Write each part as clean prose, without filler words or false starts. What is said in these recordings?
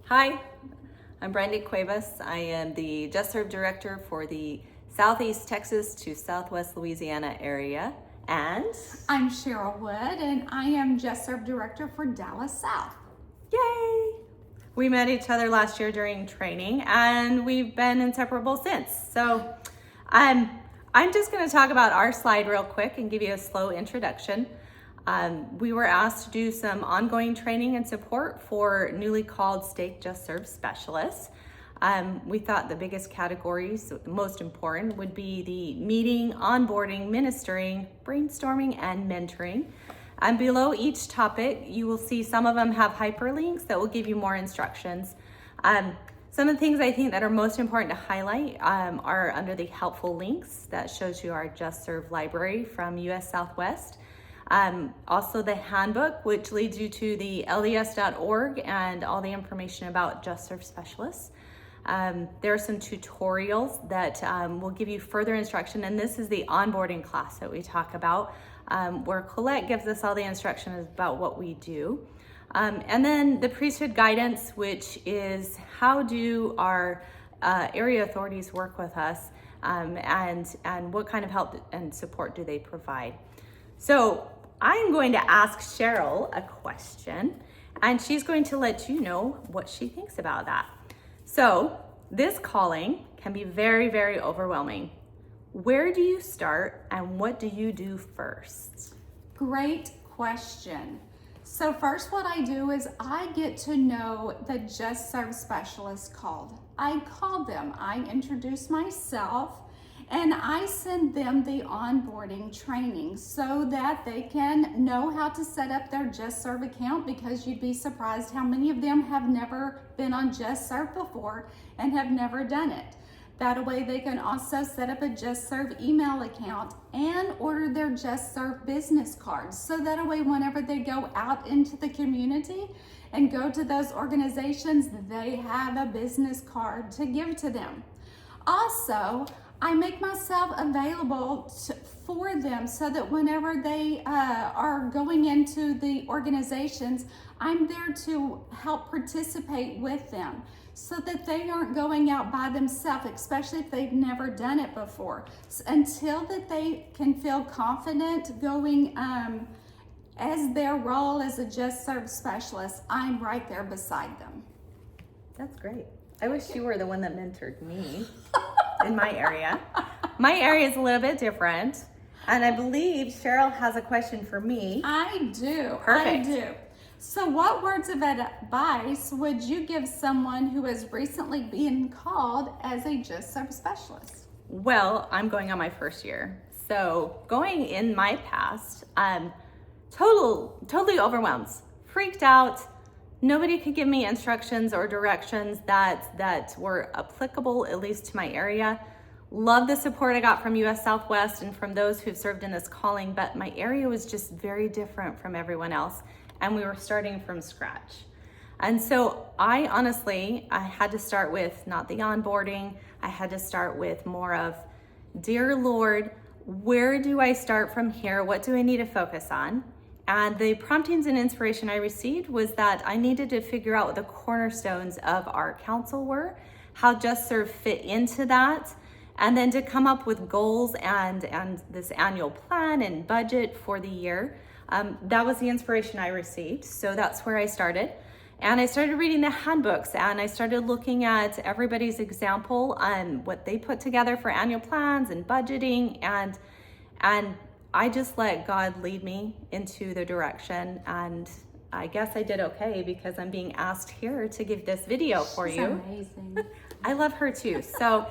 Hi, I'm Brandi Cuevas. I am the JustServe Director for the Southeast Texas to Southwest Louisiana area. And I'm Cheryl Wood, and I am JustServe Director for Dallas South. yay! We met each other last year during training, and we've been inseparable since. So I'm just going to talk about our slide real quick and give you a slow introduction. We were asked to do some ongoing training and support for newly called state JustServe Specialists. We thought the biggest categories, the most important, would be the meeting, onboarding, ministering, brainstorming, and mentoring. And below each topic, you will see some of them have hyperlinks that will give you more instructions. Some of the things I think that are most important to highlight are under the helpful links that shows you our JustServe library from US Southwest. Also the handbook, which leads you to the les.org and all the information about JustServe Specialists. There are some tutorials that will give you further instruction, and this is the onboarding class that we talk about, where Colette gives us all the instruction about what we do. And then the priesthood guidance, which is how do our area authorities work with us, and what kind of help and support do they provide. So I'm going to ask Cheryl a question, and she's going to let you know what she thinks about that. So this calling can be very, very overwhelming. Where do you start, and what do you do first? Great question. So first what I do is I get to know the JustServe Specialist called. I call them, I introduce myself, and I send them the onboarding training so that they can know how to set up their JustServe account, because you'd be surprised how many of them have never been on JustServe before and have never done it. That way they can also set up a JustServe email account and order their JustServe business cards. So that way whenever they go out into the community and go to those organizations, they have a business card to give to them. Also, I make myself available for them so that whenever they are going into the organizations, I'm there to help participate with them so that they aren't going out by themselves, especially if they've never done it before. Until that they can feel confident going as their role as a JustServe Specialist, I'm right there beside them. That's great. I wish you were the one that mentored me in my area. My area is a little bit different, and I believe Cheryl has a question for me. I do. Perfect. I do. So what words of advice would you give someone who has recently been called as a JustServe Specialist? Well, I'm going on my first year. So going in my past, totally overwhelmed, freaked out. Nobody could give me instructions or directions that were applicable, at least to my area. Love the support I got from US Southwest and from those who've served in this calling, but my area was just very different from everyone else, and we were starting from scratch. And so I had to start with not the onboarding. I had to start with more of, dear Lord, where do I start from here? What do I need to focus on? And the promptings and inspiration I received was that I needed to figure out what the cornerstones of our council were, how JustServe fit into that, and then to come up with goals and this annual plan and budget for the year. That was the inspiration I received. So that's where I started. And I started reading the handbooks, and I started looking at everybody's example on what they put together for annual plans and budgeting, and I just let God lead me into the direction, and I guess I did okay because I'm being asked here to give this video for She's you. Amazing. I love her too. So,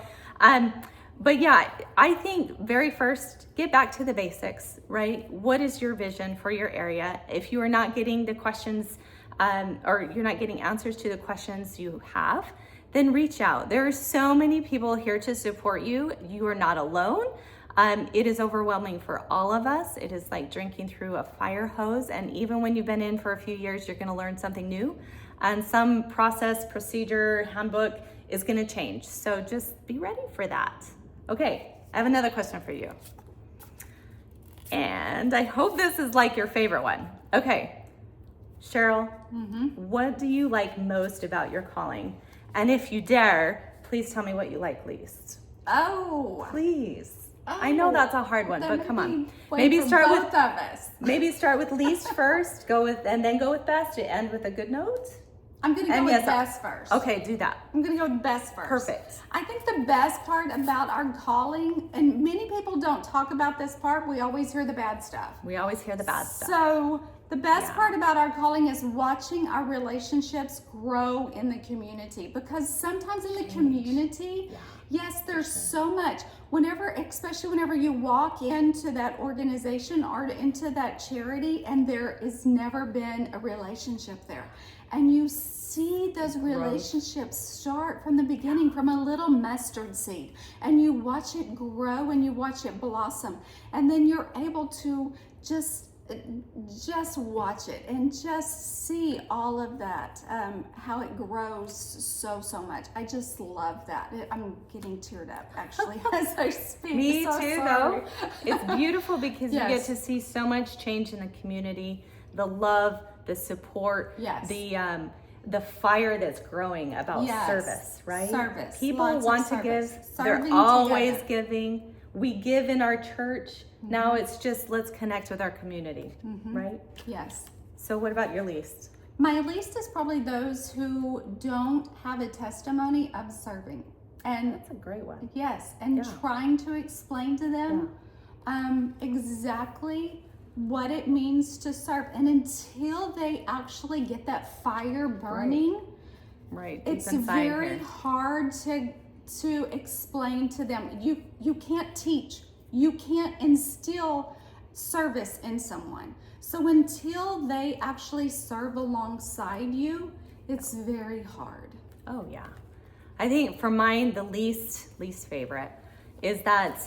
but yeah, I think very first, get back to the basics, right? What is your vision for your area? If you are not getting the questions, or you're not getting answers to the questions you have, then reach out. There are so many people here to support you. You are not alone. It is overwhelming for all of us. It is like drinking through a fire hose. And even when you've been in for a few years, you're going to learn something new. And some process, procedure, handbook is going to change. So just be ready for that. Okay, I have another question for you. And I hope this is like your favorite one. Okay, Cheryl, what do you like most about your calling? And if you dare, please tell me what you like least. Oh. Please. I know that's a hard one, but come on. Maybe start with both of us. Maybe start with least first, and then go with best to end with a good note. I'm going to go with best first. Okay, do that. I'm going to go with best first. Perfect. I think the best part about our calling, and many people don't talk about this part, we always hear the bad stuff. We always hear the bad stuff. So the best part about our calling is watching our relationships grow in the community, because sometimes in the community, yes, there's so much. Especially whenever you walk into that organization or into that charity and there has never been a relationship there, and you see those relationships start from the beginning, from a little mustard seed, and you watch it grow and you watch it blossom, and then you're able to just watch it and just see all of that, how it grows so much. I just love that. I'm getting teared up actually as I speak. Me so too, sorry. though. It's beautiful because you get to see so much change in the community, the love, the support, the fire that's growing about service, right? Service. People want to give. They're always giving. We give in our church. Now it's just, let's connect with our community, right? Yes. So what about your least? My least is probably those who don't have a testimony of serving. And that's a great one. Yes, and trying to explain to them exactly what it means to serve. And until they actually get that fire burning, it's very hard to explain to them. You can't teach. You can't instill service in someone. So until they actually serve alongside you, it's very hard. Oh yeah. I think for mine, the least favorite is that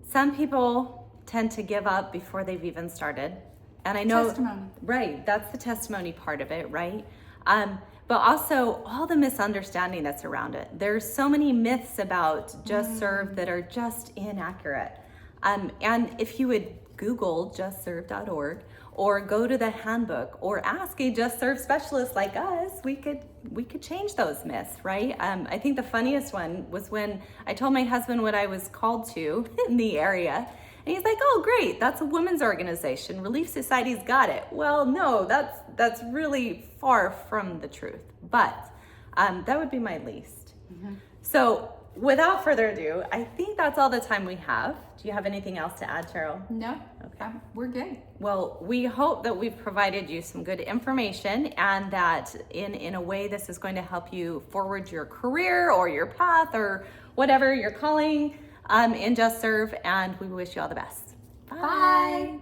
some people tend to give up before they've even started. And I know, testimony. That's the testimony part of it, right? But also all the misunderstanding that's around it. There's so many myths about JustServe that are just inaccurate. And if you would Google justserve.org or go to the handbook or ask a JustServe specialist like us, we could change those myths, right? I think the funniest one was when I told my husband what I was called to in the area. And he's like, oh, great, that's a women's organization. Relief Society's got it. Well, no, that's really far from the truth. But that would be my least. So without further ado, I think that's all the time we have. Do you have anything else to add, Cheryl? No, we're good. Well, we hope that we've provided you some good information and that in a way this is going to help you forward your career or your path or whatever you're calling in JustServe, and we wish you all the best. Bye.